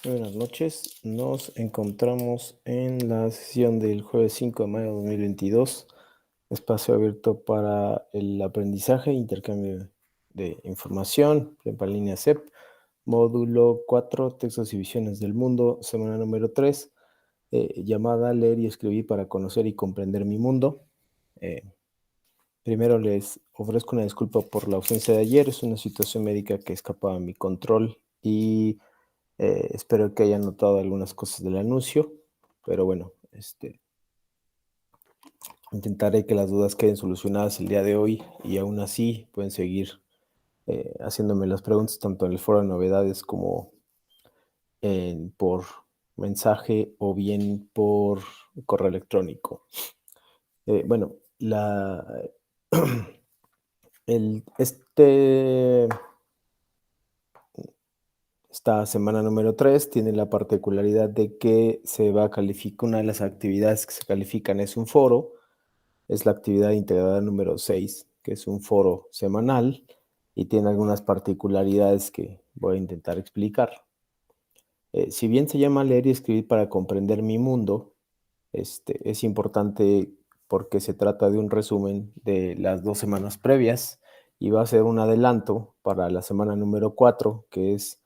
Buenas noches, nos encontramos en la sesión del jueves 5 de mayo de 2022, espacio abierto para el aprendizaje e intercambio de información, prepa línea CEP, módulo 4, textos y visiones del mundo, semana número 3, llamada Leer y escribir para conocer y comprender mi mundo. Primero les ofrezco una disculpa por la ausencia de ayer, es una situación médica que escapa a mi control y espero que hayan notado algunas cosas del anuncio, pero bueno, intentaré que las dudas queden solucionadas el día de hoy y aún así pueden seguir haciéndome las preguntas tanto en el foro de novedades como por mensaje o bien por correo electrónico. Bueno, el, este Esta semana número 3 tiene la particularidad de que se va a calificar, una de las actividades que se califican es un foro, es la actividad integrada número 6, que es un foro semanal y tiene algunas particularidades que voy a intentar explicar. Si bien se llama leer y escribir para comprender mi mundo, es importante porque se trata de un resumen de las 2 semanas previas y va a ser un adelanto para la semana número 4, que es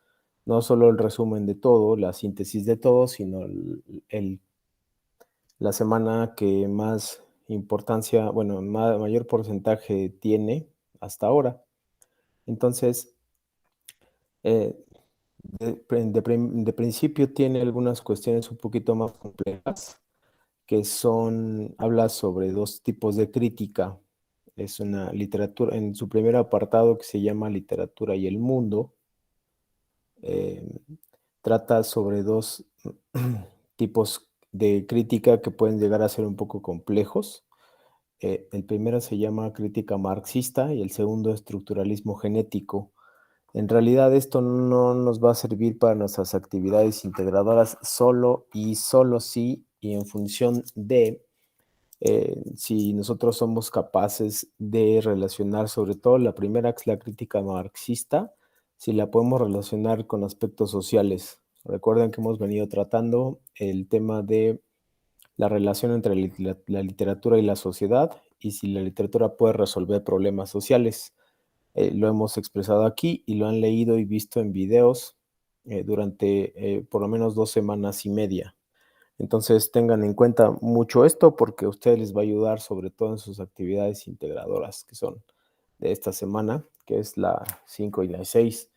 no solo el resumen de todo, la síntesis de todo, sino la semana que más importancia, bueno, mayor porcentaje tiene hasta ahora. Entonces, eh, de principio tiene algunas cuestiones un poquito más complejas, que habla sobre dos tipos de crítica. Es una literatura, en su primer apartado que se llama Literatura y el Mundo, eh, trata sobre dos tipos de crítica que pueden llegar a ser un poco complejos. El primero se llama crítica marxista y el segundo estructuralismo genético. En realidad esto no nos va a servir para nuestras actividades integradoras solo y solo sí y en función de si nosotros somos capaces de relacionar, sobre todo la primera, que es la crítica marxista, si la podemos relacionar con aspectos sociales. Recuerden que hemos venido tratando el tema de la relación entre la literatura y la sociedad y si la literatura puede resolver problemas sociales. Lo hemos expresado aquí y lo han leído y visto en videos durante por lo menos 2 semanas y media. Entonces tengan en cuenta mucho esto porque a ustedes les va a ayudar sobre todo en sus actividades integradoras que son de esta semana, que es la 5 y la 6.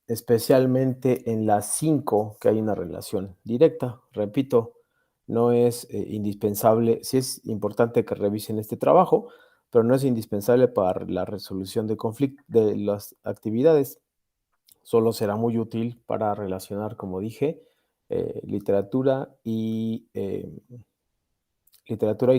Especialmente en la 5 que hay una relación directa. Repito, no es indispensable, sí es importante que revisen este trabajo, pero no es indispensable para la resolución de conflictos de las actividades. Solo será muy útil para relacionar, como dije, literatura y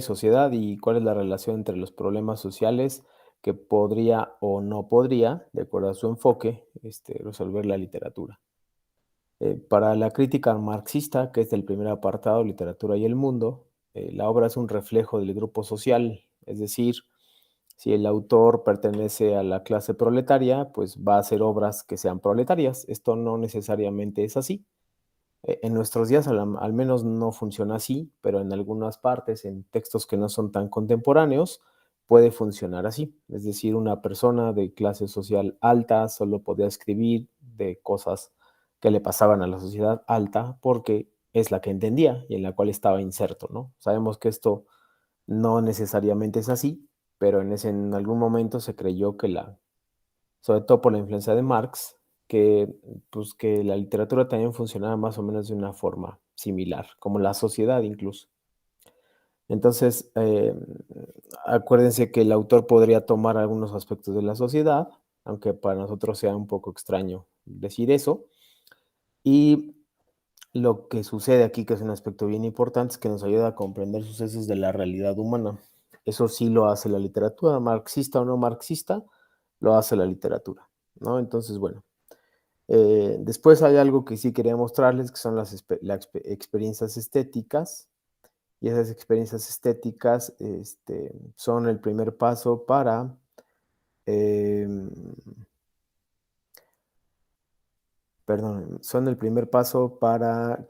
sociedad y cuál es la relación entre los problemas sociales que podría o no podría, de acuerdo a su enfoque, resolver la literatura. Para la crítica marxista, que es el primer apartado, Literatura y el Mundo, la obra es un reflejo del grupo social, es decir, si el autor pertenece a la clase proletaria, pues va a hacer obras que sean proletarias. Esto no necesariamente es así. En nuestros días al menos no funciona así, pero en algunas partes, en textos que no son tan contemporáneos, puede funcionar así. Es decir, una persona de clase social alta solo podía escribir de cosas que le pasaban a la sociedad alta porque es la que entendía y en la cual estaba inserto, ¿no? Sabemos que esto no necesariamente es así, pero en algún momento se creyó sobre todo por la influencia de Marx, que, pues, que la literatura también funcionaba más o menos de una forma similar, como la sociedad incluso. Entonces, acuérdense que el autor podría tomar algunos aspectos de la sociedad, aunque para nosotros sea un poco extraño decir eso. Y lo que sucede aquí, que es un aspecto bien importante, es que nos ayuda a comprender sucesos de la realidad humana. Eso sí lo hace la literatura, marxista o no marxista, lo hace la literatura, ¿no? Entonces, bueno, después hay algo que sí quería mostrarles, que son las experiencias estéticas, y esas experiencias estéticas son el primer paso perdón, son el primer paso para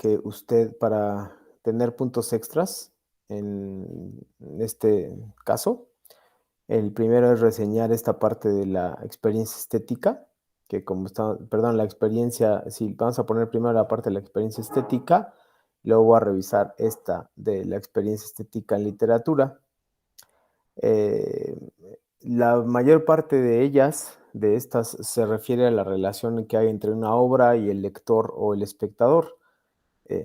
para tener puntos extras en este caso. El primero es reseñar esta parte de la experiencia estética, que como está, perdón, la experiencia, sí, vamos a poner primero la parte de la experiencia estética, luego voy a revisar esta de la experiencia estética en literatura. Eh, la mayor parte de ellas, de estas, se refiere a la relación que hay entre una obra y el lector o el espectador.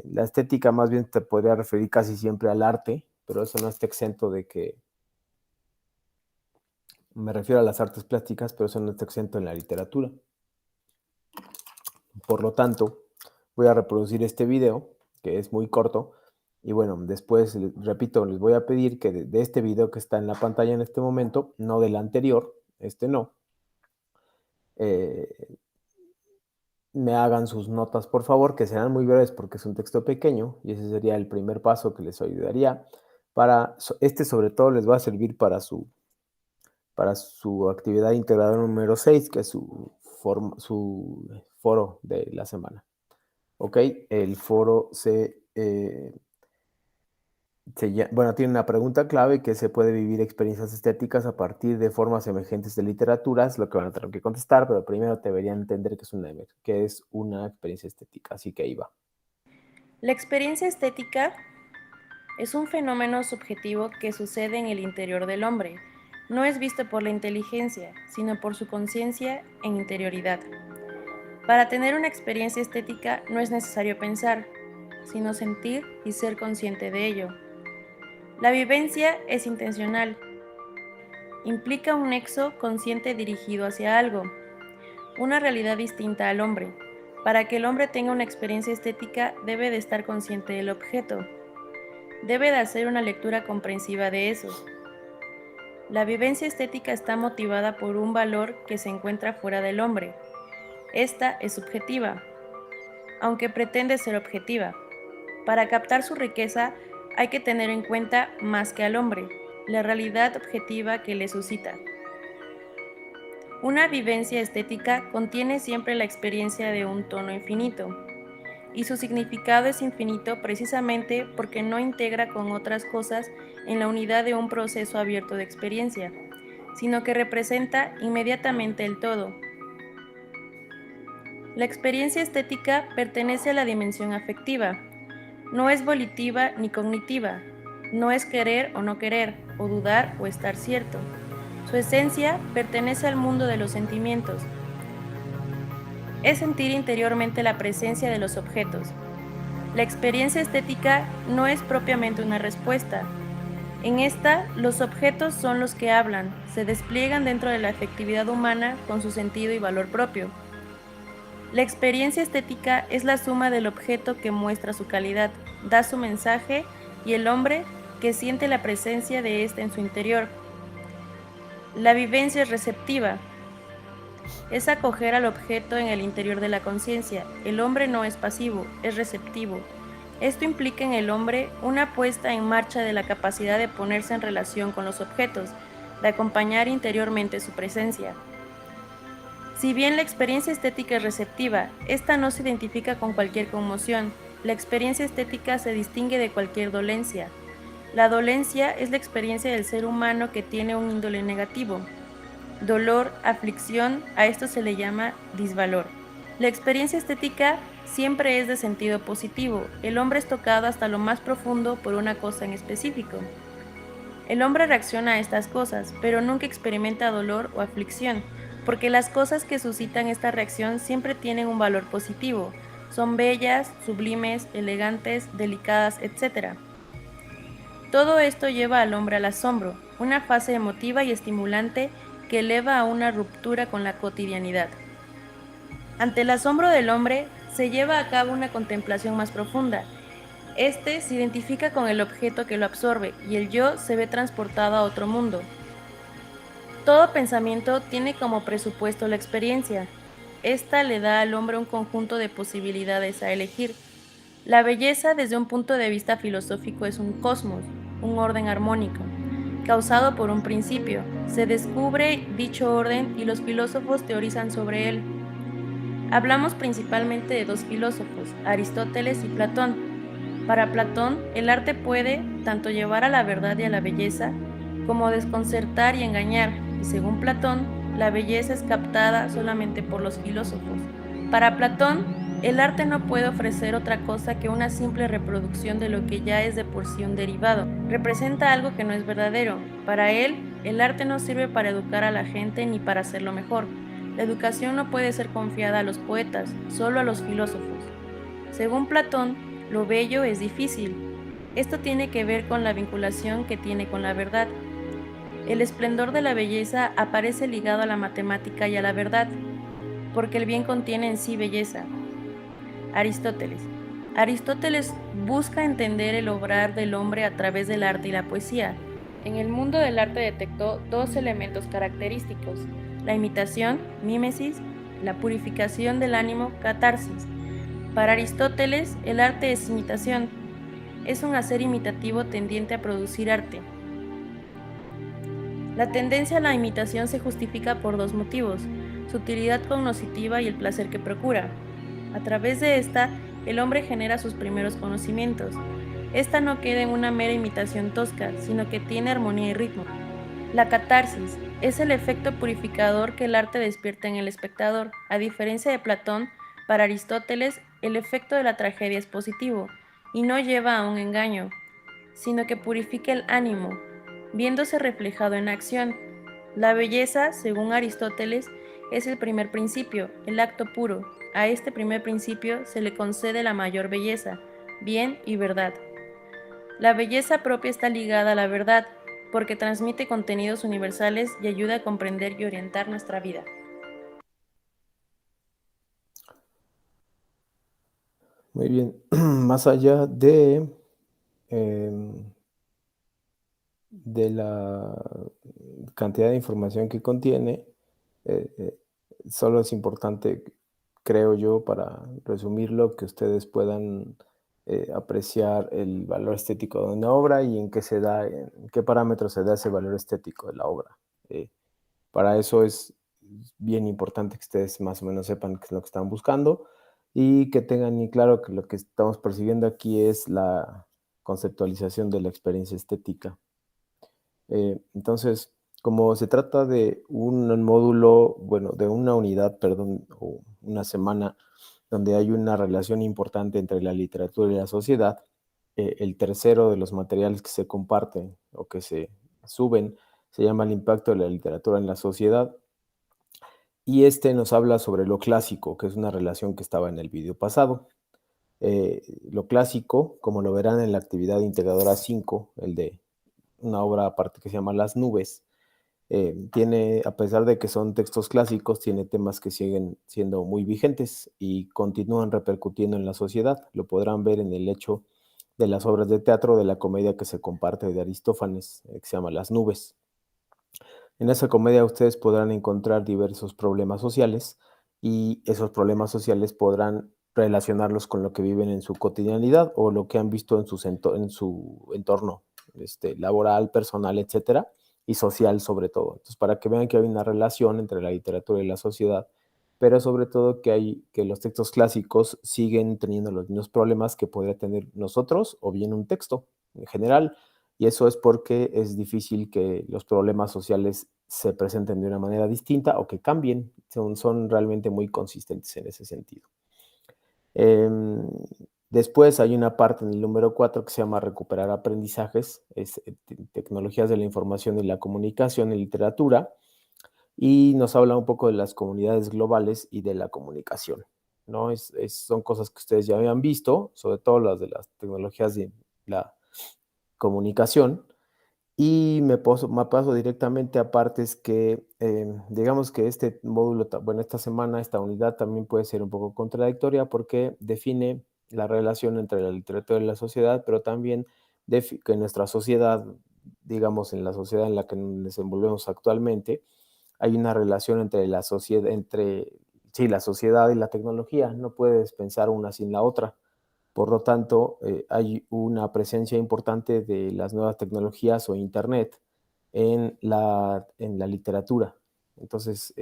La estética más bien te podría referir casi siempre al arte, pero eso no está exento de que me refiero a las artes plásticas, pero eso no está exento en la literatura. Por lo tanto, voy a reproducir este video, que es muy corto, y bueno, después, repito, les voy a pedir que de este video que está en la pantalla en este momento, no del anterior, este no, eh, me hagan sus notas, por favor, que serán muy breves porque es un texto pequeño, y ese sería el primer paso que les ayudaría. Sobre todo les va a servir para su actividad integrada número 6, que es su foro de la semana. ¿Ok? El foro tiene una pregunta clave, que se puede vivir experiencias estéticas a partir de formas emergentes de literaturas, lo que van a tener que contestar, pero primero deberían entender que es una experiencia estética, así que ahí va. La experiencia estética es un fenómeno subjetivo que sucede en el interior del hombre. No es visto por la inteligencia, sino por su conciencia en interioridad. Para tener una experiencia estética no es necesario pensar, sino sentir y ser consciente de ello. La vivencia es intencional. Implica un nexo consciente dirigido hacia algo, una realidad distinta al hombre. Para que el hombre tenga una experiencia estética debe de estar consciente del objeto. Debe de hacer una lectura comprensiva de eso. La vivencia estética está motivada por un valor que se encuentra fuera del hombre. Esta es subjetiva, aunque pretende ser objetiva. Para captar su riqueza hay que tener en cuenta más que al hombre, la realidad objetiva que le suscita. Una vivencia estética contiene siempre la experiencia de un tono infinito, y su significado es infinito precisamente porque no integra con otras cosas en la unidad de un proceso abierto de experiencia, sino que representa inmediatamente el todo. La experiencia estética pertenece a la dimensión afectiva, no es volitiva ni cognitiva, no es querer o no querer, o dudar o estar cierto. Su esencia pertenece al mundo de los sentimientos. Es sentir interiormente la presencia de los objetos. La experiencia estética no es propiamente una respuesta. En esta, los objetos son los que hablan, se despliegan dentro de la afectividad humana con su sentido y valor propio. La experiencia estética es la suma del objeto que muestra su calidad, da su mensaje, y el hombre que siente la presencia de ésta en su interior. La vivencia es receptiva. Es acoger al objeto en el interior de la conciencia. El hombre no es pasivo, es receptivo. Esto implica en el hombre una puesta en marcha de la capacidad de ponerse en relación con los objetos, de acompañar interiormente su presencia. Si bien la experiencia estética es receptiva, esta no se identifica con cualquier conmoción. La experiencia estética se distingue de cualquier dolencia. La dolencia es la experiencia del ser humano que tiene un índole negativo. Dolor, aflicción, a esto se le llama disvalor. La experiencia estética siempre es de sentido positivo. El hombre es tocado hasta lo más profundo por una cosa en específico. El hombre reacciona a estas cosas, pero nunca experimenta dolor o aflicción, porque las cosas que suscitan esta reacción siempre tienen un valor positivo. Son bellas, sublimes, elegantes, delicadas, etc. Todo esto lleva al hombre al asombro, una fase emotiva y estimulante que eleva a una ruptura con la cotidianidad. Ante el asombro del hombre, se lleva a cabo una contemplación más profunda. Este se identifica con el objeto que lo absorbe y el yo se ve transportado a otro mundo. Todo pensamiento tiene como presupuesto la experiencia. Esta le da al hombre un conjunto de posibilidades a elegir. La belleza desde un punto de vista filosófico es un cosmos, un orden armónico, causado por un principio. Se descubre dicho orden y los filósofos teorizan sobre él. Hablamos principalmente de dos filósofos, Aristóteles y Platón. Para Platón, el arte puede tanto llevar a la verdad y a la belleza, como desconcertar y engañar, y según Platón, la belleza es captada solamente por los filósofos. Para Platón, el arte no puede ofrecer otra cosa que una simple reproducción de lo que ya es de por sí un derivado. Representa algo que no es verdadero. Para él, el arte no sirve para educar a la gente ni para hacerlo mejor. La educación no puede ser confiada a los poetas, solo a los filósofos. Según Platón, lo bello es difícil. Esto tiene que ver con la vinculación que tiene con la verdad. El esplendor de la belleza aparece ligado a la matemática y a la verdad, porque el bien contiene en sí belleza. Aristóteles. Aristóteles busca entender el obrar del hombre a través del arte y la poesía. En el mundo del arte detectó dos elementos característicos: la imitación, mímesis, la purificación del ánimo, catarsis. Para Aristóteles, el arte es imitación, es un hacer imitativo tendiente a producir arte. La tendencia a la imitación se justifica por dos motivos: su utilidad cognoscitiva y el placer que procura. A través de esta, el hombre genera sus primeros conocimientos. Esta no queda en una mera imitación tosca, sino que tiene armonía y ritmo. La catarsis es el efecto purificador que el arte despierta en el espectador. A diferencia de Platón, para Aristóteles, el efecto de la tragedia es positivo y no lleva a un engaño, sino que purifica el ánimo, viéndose reflejado en acción. La belleza, según Aristóteles, es el primer principio, el acto puro. A este primer principio se le concede la mayor belleza, bien y verdad. La belleza propia está ligada a la verdad, porque transmite contenidos universales y ayuda a comprender y orientar nuestra vida. Muy bien. Más allá de la cantidad de información que contiene, eh, eh, solo es importante, creo yo, para resumirlo, que ustedes puedan apreciar el valor estético de una obra y en qué se da, en qué parámetros se da ese valor estético de la obra. Eh, para eso es bien importante que ustedes más o menos sepan qué es lo que están buscando y que tengan muy claro que lo que estamos persiguiendo aquí es la conceptualización de la experiencia estética. Entonces, como se trata de un módulo, bueno, de una unidad, perdón, o una semana donde hay una relación importante entre la literatura y la sociedad, el tercero de los materiales que se comparten o que se suben se llama El impacto de la literatura en la sociedad, y este nos habla sobre lo clásico, que es una relación que estaba en el video pasado. Lo clásico, como lo verán en la actividad integradora 5, el de una obra aparte que se llama Las nubes, tiene, a pesar de que son textos clásicos, tiene temas que siguen siendo muy vigentes y continúan repercutiendo en la sociedad. Lo podrán ver en el hecho de las obras de teatro de la comedia que se comparte de Aristófanes, que se llama Las nubes. En esa comedia ustedes podrán encontrar diversos problemas sociales y esos problemas sociales podrán relacionarlos con lo que viven en su cotidianidad o lo que han visto en en su entorno laboral, personal, etcétera, y social sobre todo. Entonces, para que vean que hay una relación entre la literatura y la sociedad, pero sobre todo que los textos clásicos siguen teniendo los mismos problemas que podría tener nosotros o bien un texto en general, y eso es porque es difícil que los problemas sociales se presenten de una manera distinta o que cambien, son realmente muy consistentes en ese sentido. Em, Después hay una parte en el número 4 que se llama recuperar aprendizajes, es tecnologías de la información y la comunicación en literatura, y nos habla un poco de las comunidades globales y de la comunicación, ¿no? Son cosas que ustedes ya habían visto, sobre todo las de las tecnologías de la comunicación, y me paso directamente a partes que, digamos que este módulo, bueno, esta semana, esta unidad también puede ser un poco contradictoria porque define la relación entre la literatura y la sociedad, pero también que nuestra sociedad, digamos, en la sociedad en la que nos desenvolvemos actualmente, hay una relación entre la sociedad, sí, la sociedad y la tecnología. No puedes pensar una sin la otra. Por lo tanto, hay una presencia importante de las nuevas tecnologías o Internet en la literatura. Entonces,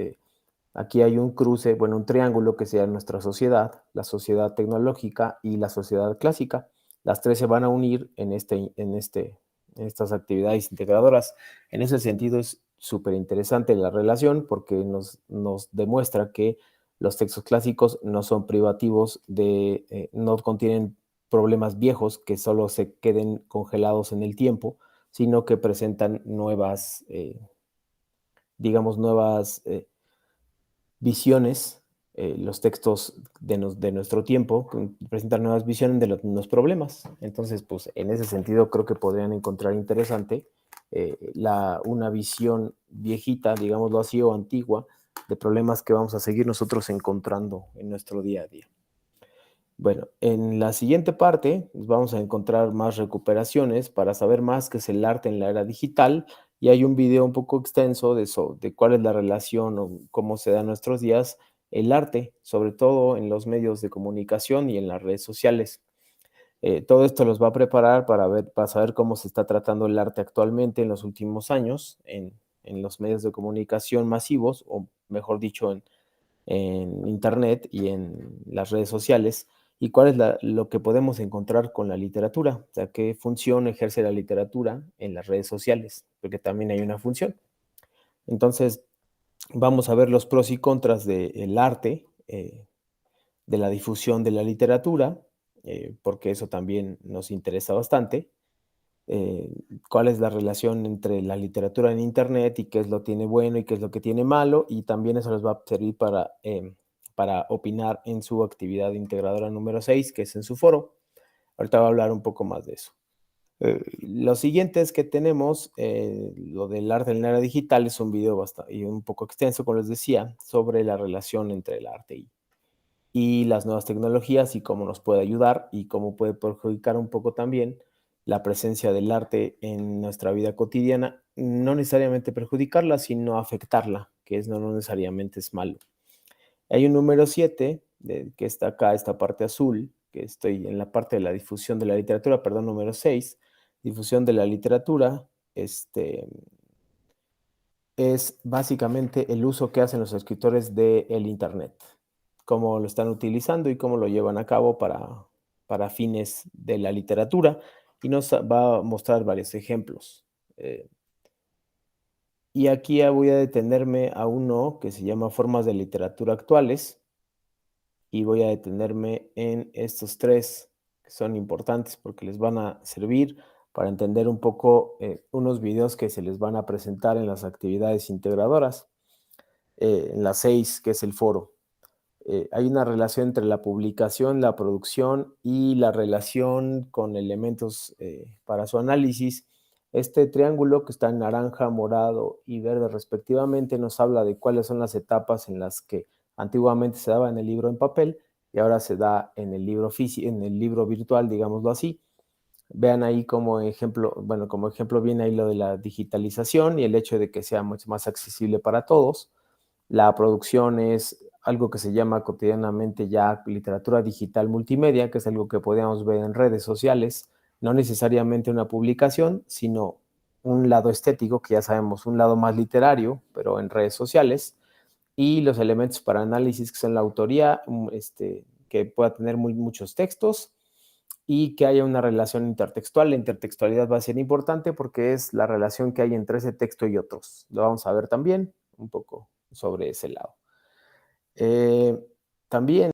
Aquí hay un cruce, bueno, un triángulo que sea nuestra sociedad, la sociedad tecnológica y la sociedad clásica. Las tres se van a unir en estas actividades integradoras. En ese sentido es súper interesante la relación porque nos demuestra que los textos clásicos no son privativos no contienen problemas viejos que solo se queden congelados en el tiempo, sino que presentan nuevas, digamos, nuevas visiones, los textos de nuestro tiempo presentan nuevas visiones de los problemas. Entonces, pues en ese sentido creo que podrían encontrar interesante una visión viejita, digámoslo así, o antigua, de problemas que vamos a seguir nosotros encontrando en nuestro día a día. Bueno, en la siguiente parte vamos a encontrar más recuperaciones para saber más qué es el arte en la era digital y hay un video un poco extenso de cuál es la relación o cómo se da en nuestros días el arte, sobre todo en los medios de comunicación y en las redes sociales. Todo esto los va a preparar para saber cómo se está tratando el arte actualmente en los últimos años en los medios de comunicación masivos, o mejor dicho, en Internet y en las redes sociales, y cuál es lo que podemos encontrar con la literatura, o sea, qué función ejerce la literatura en las redes sociales, porque también hay una función. Entonces, vamos a ver los pros y contras del arte, de la difusión de la literatura, porque eso también nos interesa bastante. eh, Cuál es la relación entre la literatura en Internet y qué es lo que tiene bueno y qué es lo que tiene malo, y también eso les va a servir para opinar en su actividad integradora número 6, que es en su foro. Ahorita voy a hablar un poco más de eso. Lo siguiente es que tenemos lo del arte en la era digital, es un video bastante, y un poco extenso, como les decía, sobre la relación entre el arte y las nuevas tecnologías y cómo nos puede ayudar y cómo puede perjudicar un poco también la presencia del arte en nuestra vida cotidiana, no necesariamente perjudicarla, sino afectarla, que no necesariamente es malo. Hay un número 7, que está acá, esta parte azul, que estoy en la parte de la difusión de la literatura, perdón, número 6, difusión de la literatura, es básicamente el uso que hacen los escritores del Internet, cómo lo están utilizando y cómo lo llevan a cabo para fines de la literatura, y nos va a mostrar varios ejemplos. Y aquí voy a detenerme a uno que se llama Formas de literatura actuales, y voy a detenerme en estos tres que son importantes porque les van a servir para entender un poco unos videos que se les van a presentar en las actividades integradoras. En la 6, que es el foro. Hay una relación entre la publicación, la producción y la relación con elementos para su análisis. Este triángulo que está en naranja, morado y verde respectivamente nos habla de cuáles son las etapas en las que antiguamente se daba en el libro en papel y ahora se da en el libro físico, en el libro virtual, digámoslo así. Vean ahí como ejemplo, bueno, como ejemplo viene ahí lo de la digitalización y el hecho de que sea mucho más accesible para todos. La producción es algo que se llama cotidianamente ya literatura digital multimedia, que es algo que podemos ver en redes sociales, no necesariamente una publicación, sino un lado estético, que ya sabemos, un lado más literario, pero en redes sociales, y los elementos para análisis, que son la autoría, que pueda tener muchos textos, y que haya una relación intertextual. La intertextualidad va a ser importante porque es la relación que hay entre ese texto y otros. Lo vamos a ver también un poco sobre ese lado. También